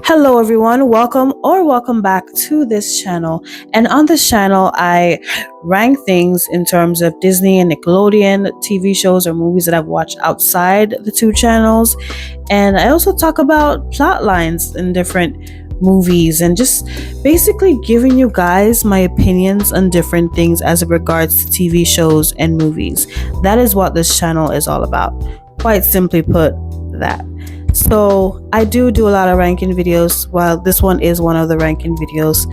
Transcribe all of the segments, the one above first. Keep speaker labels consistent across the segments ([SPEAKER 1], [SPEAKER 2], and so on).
[SPEAKER 1] Hello everyone, welcome back to this channel. And on this channel, I rank things in terms of Disney and Nickelodeon TV shows or movies that I've watched outside the two channels. And I also talk about plot lines in different movies and just basically giving you guys my opinions on different things as it regards to TV shows and movies. That is what this channel is all about. Quite simply put, that. So I do a lot of ranking videos. Well, this one is one of the ranking videos.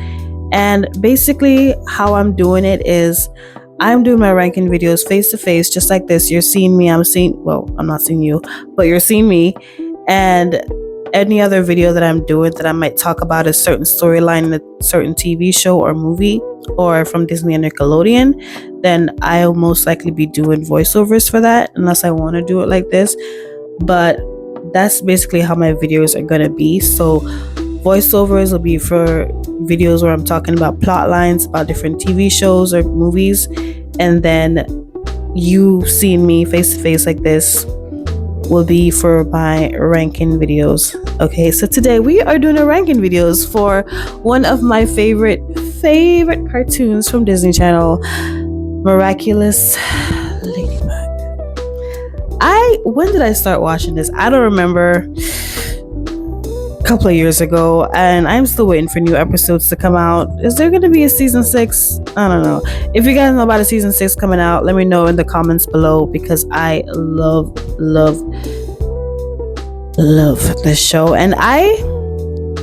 [SPEAKER 1] And basically how I'm doing it is I'm doing my ranking videos face to face, just like this. You're seeing me, I'm not seeing you, but you're seeing me. And any other video that I'm doing that I might talk about a certain storyline in a certain TV show or movie or from Disney and Nickelodeon, then I'll most likely be doing voiceovers for that unless I want to do it like this. But that's basically how my videos are gonna be. So voiceovers will be for videos where I'm talking about plot lines about different TV shows or movies, and then you seeing me face to face like this will be for my ranking videos. Okay, so today we are doing a ranking videos for one of my favorite cartoons from Disney Channel, Miraculous. When did I start watching this? I don't remember. A couple of years ago, and I'm still waiting for new episodes to come out. Is there going to be a season 6? I don't know. If you guys know about a season 6 coming out, let me know in the comments below, because I love this show. And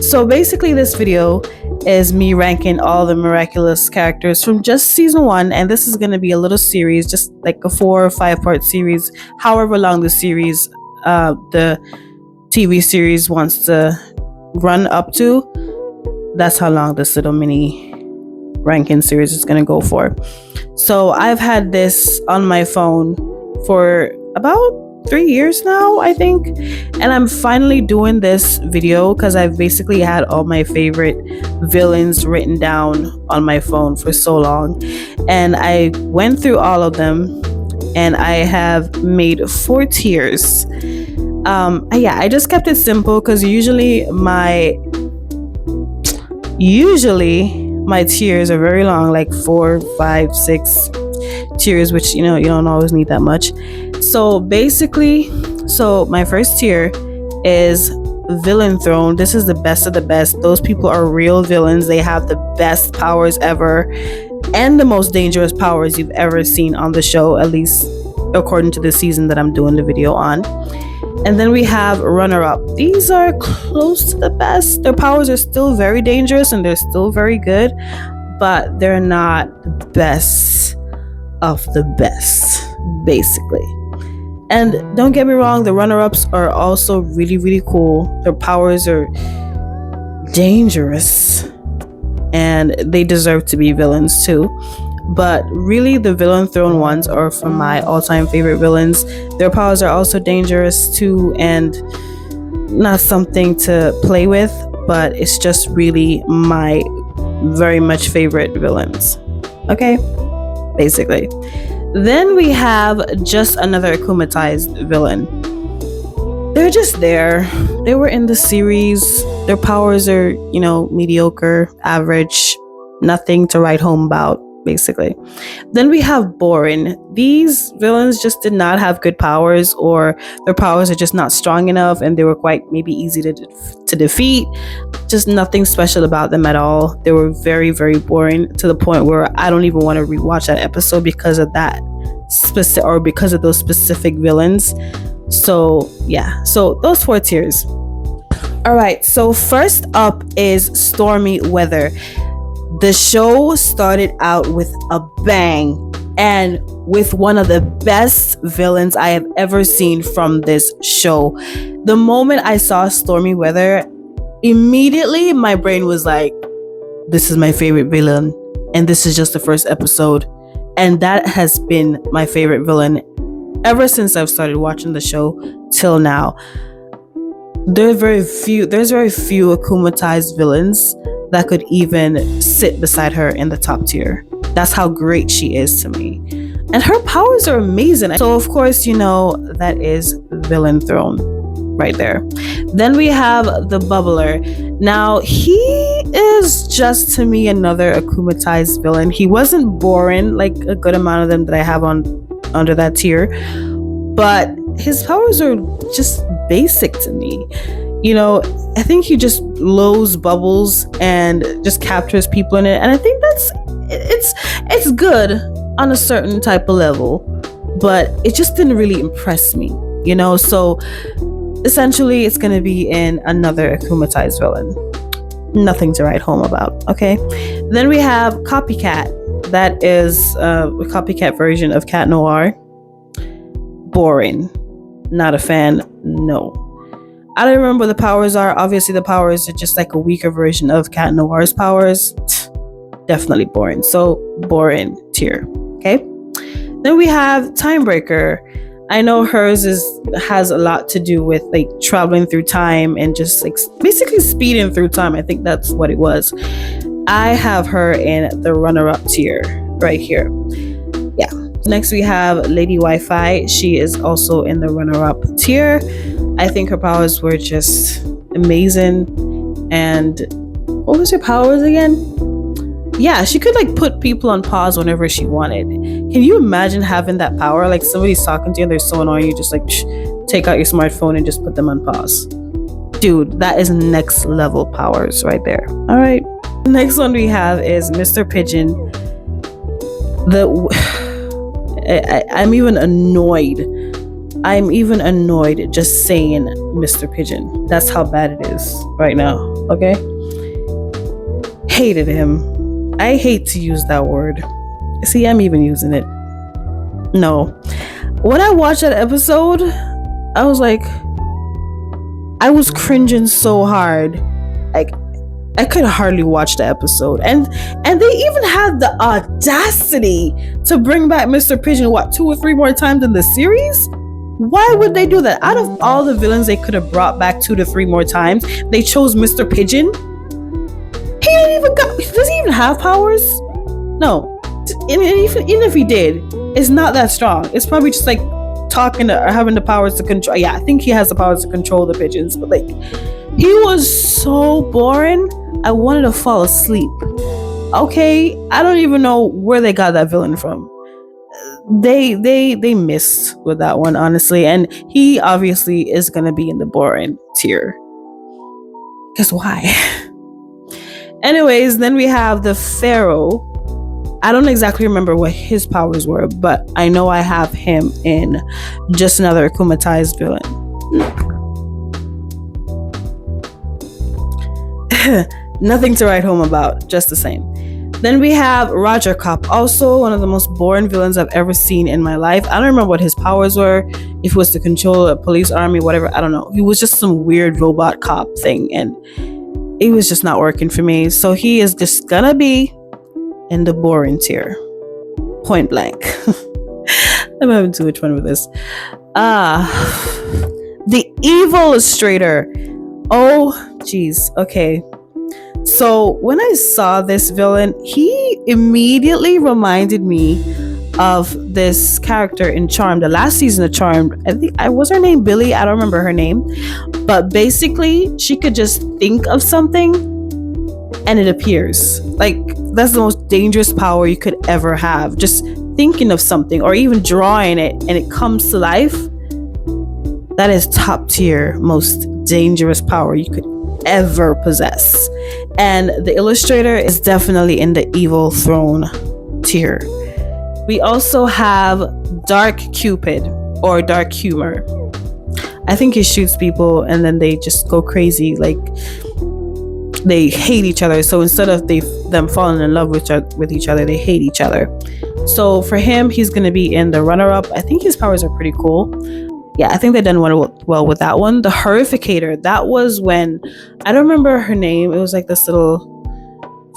[SPEAKER 1] so basically this video is me ranking all the Miraculous characters from just season 1, and this is going to be a little series, just like a 4 or 5 part series, however long the series the TV series wants to run up to. That's how long this little mini ranking series is going to go for. So I've had this on my phone for about 3 years now, I think, and I'm finally doing this video because I've basically had all my favorite villains written down on my phone for so long, and I went through all of them and I have made 4 tiers. I just kept it simple because usually my tiers are very long, like 4, 5, 6 tiers, which you don't always need that much. So basically, my first tier is Villain Throne. This is the best of the best. Those people are real villains. They have the best powers ever and the most dangerous powers you've ever seen on the show, at least according to the season that I'm doing the video on. And then we have runner-up. These are close to the best. Their powers are still very dangerous and they're still very good, but they're not the best of the best, basically. And don't get me wrong, the runner-ups are also really cool. Their powers are dangerous and they deserve to be villains too. But really, the Villain Throne ones are from my all-time favorite villains. Their powers are also dangerous too, and not something to play with, but it's just really my very much favorite villains. Okay, basically. Then we have just another Akumatized villain. They're just there. They were in the series. Their powers are, mediocre, average, nothing to write home about, basically. Then we have boring. These villains just did not have good powers, or their powers are just not strong enough, and they were quite maybe easy to defeat. Just nothing special about them at all. They were very boring, to the point where I don't even want to rewatch that episode because of that because of those specific villains. So yeah, so those 4 tiers. All right, so first up is Stormy Weather. The show started out with a bang and with one of the best villains I have ever seen from this show. The moment I saw Stormy Weather, immediately my brain was like, this is my favorite villain, and this is just the first episode. And that has been my favorite villain ever since I've started watching the show till now. There's very few Akumatized villains that could even sit beside her in the top tier. That's how great she is to me. And her powers are amazing. So of course, that is Villain Throne. right there. Then we have the Bubbler. Now, he is just to me another Akumatized villain. He wasn't boring like a good amount of them that I have on under that tier, but his powers are just basic to me. You know, I think he just blows bubbles and just captures people in it, and I think it's good on a certain type of level, but it just didn't really impress me, you know. So essentially it's going to be in another Akumatized villain. Nothing to write home about. Okay, then we have Copycat. That is a copycat version of Cat Noir. Boring. Not a fan. No, I don't remember what the powers are. Obviously the powers are just like a weaker version of Cat Noir's powers. Definitely boring. So boring tier. Okay, then we have Timebreaker. I know hers has a lot to do with like traveling through time and just like basically speeding through time. I think that's what it was. I have her in the runner-up tier right here. Yeah. Next we have Lady Wi-Fi. She is also in the runner-up tier. I think her powers were just amazing. And what was her powers again? Yeah, she could like put people on pause whenever she wanted. Can you imagine having that power? Like somebody's talking to you and they're so annoying, you just like take out your smartphone and just put them on pause. Dude, that is next level powers right there. All right. Next one we have is Mr. Pigeon. I'm even annoyed. I'm even annoyed just saying Mr. Pigeon. That's how bad it is right now. Okay. Hated him. I hate to use that word. See, I'm even using it. No. When I watched that episode, I was like, I was cringing so hard. Like, I could hardly watch the episode. And they even had the audacity to bring back Mr. Pigeon, what, 2 or 3 more times in the series? Why would they do that? Out of all the villains they could have brought back 2 to 3 more times, they chose Mr. Pigeon? Does he even have powers? No. Even if he did, it's not that strong. It's probably just like talking or having the powers to control. Yeah, I think he has the powers to control the pigeons, but like he was so boring. I wanted to fall asleep. Okay, I don't even know where they got that villain from. They missed with that one, honestly, and he obviously is gonna be in the boring tier. Because why? Anyways, then we have the Pharaoh. I don't exactly remember what his powers were, but I know I have him in just another Akumatized villain. Nothing to write home about, just the same. Then we have Roger Cop, also one of the most boring villains I've ever seen in my life. I don't remember what his powers were, if it was to control a police army, whatever, I don't know. He was just some weird robot cop thing, and it was just not working for me. So he is just gonna be in the boring tier. Point blank. I'm having too much fun with this. The Evil Illustrator. Oh, jeez. Okay. So when I saw this villain, he immediately reminded me of this character in Charmed, the last season of Charmed. I think was her name Billy. I don't remember her name, but basically she could just think of something and it appears. Like that's the most dangerous power you could ever have. Just thinking of something or even drawing it and it comes to life. That is top tier, most dangerous power you could ever possess. And the Illustrator is definitely in the Evil Throne tier. We also have Dark Cupid or Dark Humor. I think he shoots people and then they just go crazy, like they hate each other. So instead of them falling in love with each other, they hate each other. So for him, he's going to be in the runner-up. I think his powers are pretty cool. Yeah, I think they done well with that one. The Horrificator, that was when, I don't remember her name. It was like this little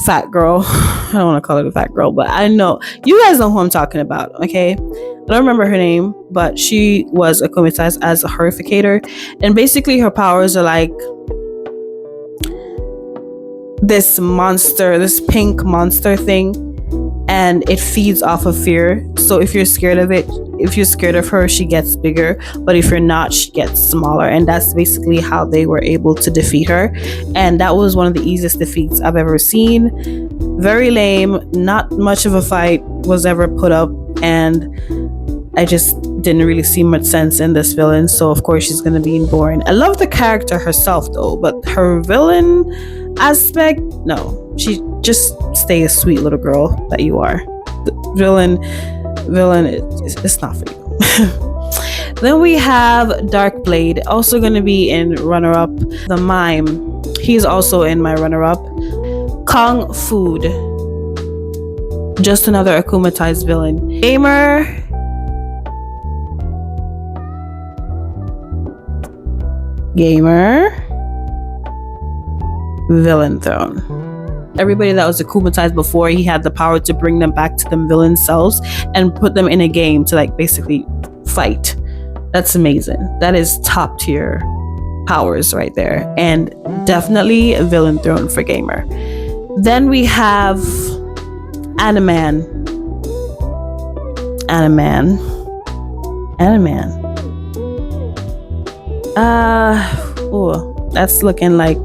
[SPEAKER 1] fat girl. I don't want to call her a fat girl, but I know. You guys know who I'm talking about, okay? I don't remember her name, but she was Akumatized as a Horrificator. And basically her powers are like this monster, this pink monster thing. And it feeds off of fear. So if you're scared of it, if you're scared of her, she gets bigger, but if you're not, she gets smaller. And that's basically how they were able to defeat her. And that was one of the easiest defeats I've ever seen. Very lame, not much of a fight was ever put up, and I just didn't really see much sense in this villain, so of course she's gonna be boring. I love the character herself though, but her villain aspect, no. She just stay a sweet little girl that you are. The villain, it's not for you. Then we have Dark Blade, also gonna be in runner-up. The Mime, he's also in my runner-up. Kung Food, just another Akumatized villain. Gamer, Villain Throne. Everybody that was Akumatized before, he had the power to bring them back to them villain selves and put them in a game to like basically fight. That's amazing. That is top tier powers right there, and definitely a Villain Throne for Gamer. Then we have Animan. That's looking like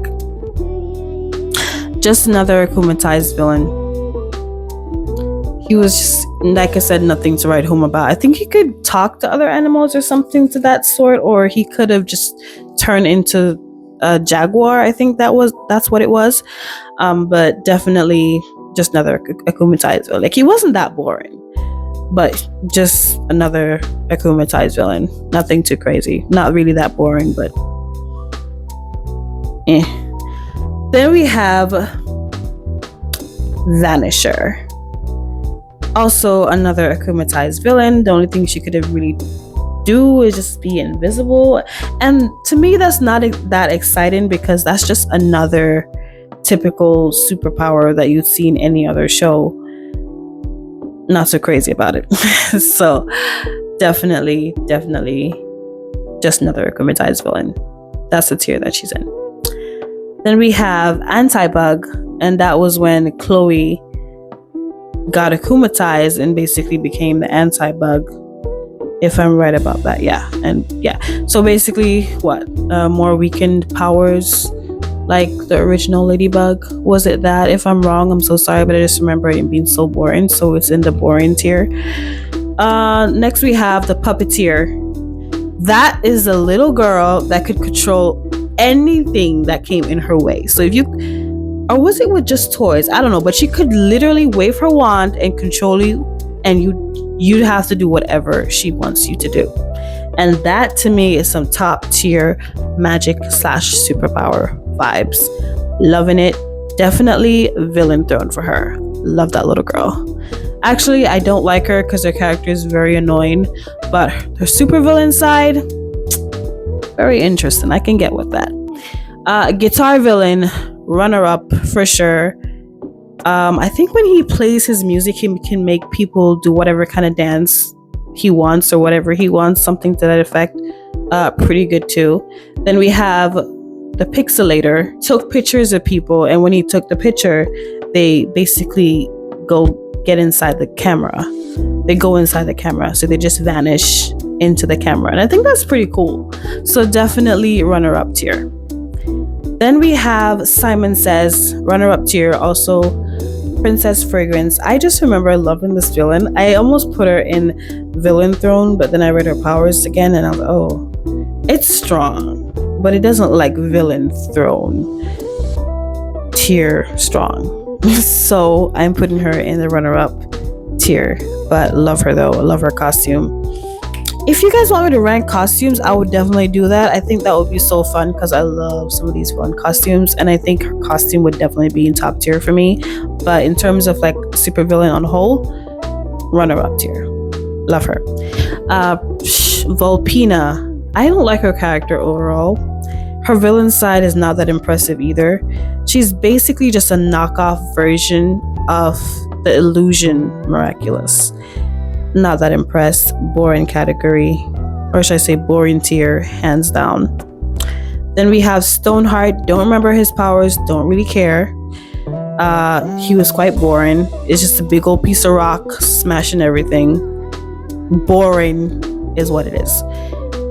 [SPEAKER 1] just another Akumatized villain. He was just, like I said, nothing to write home about. I think he could talk to other animals or something to that sort, or he could have just turned into a jaguar. I think that's what it was. But definitely just another Akumatized villain. Like, he wasn't that boring, but just another Akumatized villain. Nothing too crazy. Not really that boring, but eh. Then we have Vanisher. Also another Akumatized villain. The only thing she could have really do is just be invisible. And to me, that's not that exciting, because that's just another typical superpower that you'd see in any other show. Not so crazy about it. So definitely just another Akumatized villain. That's the tier that she's in. Then we have Anti-Bug, and that was when Chloe got Akumatized and basically became the Anti-Bug, if I'm right about that. Yeah. And yeah, so basically more weakened powers like the original Ladybug. Was it that? If I'm wrong, I'm so sorry, but I just remember it being so boring, so it's in the boring tier. Next we have the Puppeteer. That is a little girl that could control anything that came in her way. So if you, or was it with just toys? I don't know, but she could literally wave her wand and control you, and you'd have to do whatever she wants you to do. And that to me is some top tier magic / superpower vibes. Loving it. Definitely Villain Throne for her. Love that little girl. Actually, I don't like her because her character is very annoying, but her super villain side, very interesting. I can get with that. Guitar Villain, runner up for sure. I think when he plays his music, he can make people do whatever kind of dance he wants or whatever he wants, something to that effect. Pretty good too. Then we have the Pixelator. Took pictures of people, and when he took the picture, they basically go get inside the camera. They go inside the camera, so they just vanish into the camera, and I think that's pretty cool. So definitely runner-up tier. Then we have Simon Says, runner-up tier, also Princess Fragrance. I just remember loving this villain. I almost put her in Villain Throne, but then I read her powers again, and I was like, oh, it's strong, but it doesn't like Villain Throne tier strong. So I'm putting her in the runner-up tier, but love her though. I love her costume. If you guys want me to rank costumes, I would definitely do that. I think that would be so fun because I love some of these villain costumes, and I think her costume would definitely be in top tier for me. But in terms of like super villain on whole, runner-up tier. Love her. Volpina. I don't like her character overall. Her villain side is not that impressive either. She's basically just a knockoff version of the illusion Miraculous. Not that impressed. Boring category, or should I say boring tier, hands down. Then we have Stoneheart. Don't remember his powers, don't really care. He was quite boring. It's just a big old piece of rock smashing everything. boring is what it is.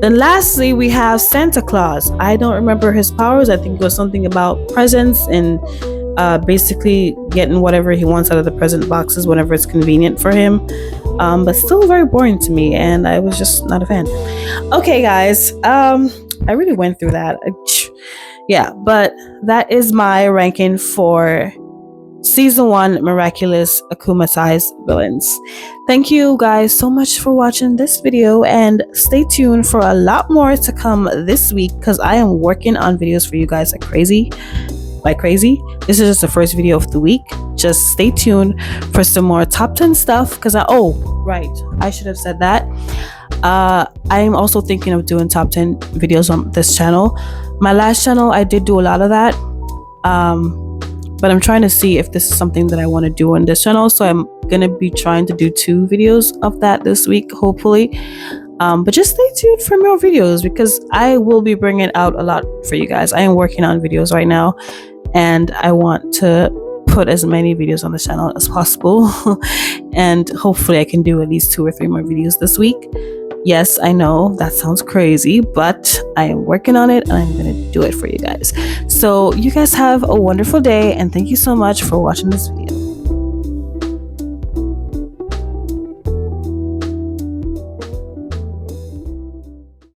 [SPEAKER 1] Then lastly, we have Santa Claus. I don't remember his powers. I think it was something about presents and basically getting whatever he wants out of the present boxes whenever it's convenient for him. But still very boring to me, and I was just not a fan. Okay, guys, I really went through that. Yeah, but that is my ranking for Season 1 Miraculous Akumatized Villains. Thank you guys so much for watching this video, and stay tuned for a lot more to come this week because I am working on videos for you guys like crazy. This is just the first video of the week. Just stay tuned for some more top 10 stuff because I should have said that. I am also thinking of doing top 10 videos on this channel. My last channel, I did do a lot of that. But I'm trying to see if this is something that I want to do on this channel. So I'm going to be trying to do 2 videos of that this week, hopefully. But just stay tuned for more videos because I will be bringing out a lot for you guys. I am working on videos right now and I want to put as many videos on the channel as possible. And hopefully I can do at least 2 or 3 more videos this week. Yes, I know that sounds crazy, but I am working on it and I'm going to do it for you guys. So you guys have a wonderful day and thank you so much for watching this video.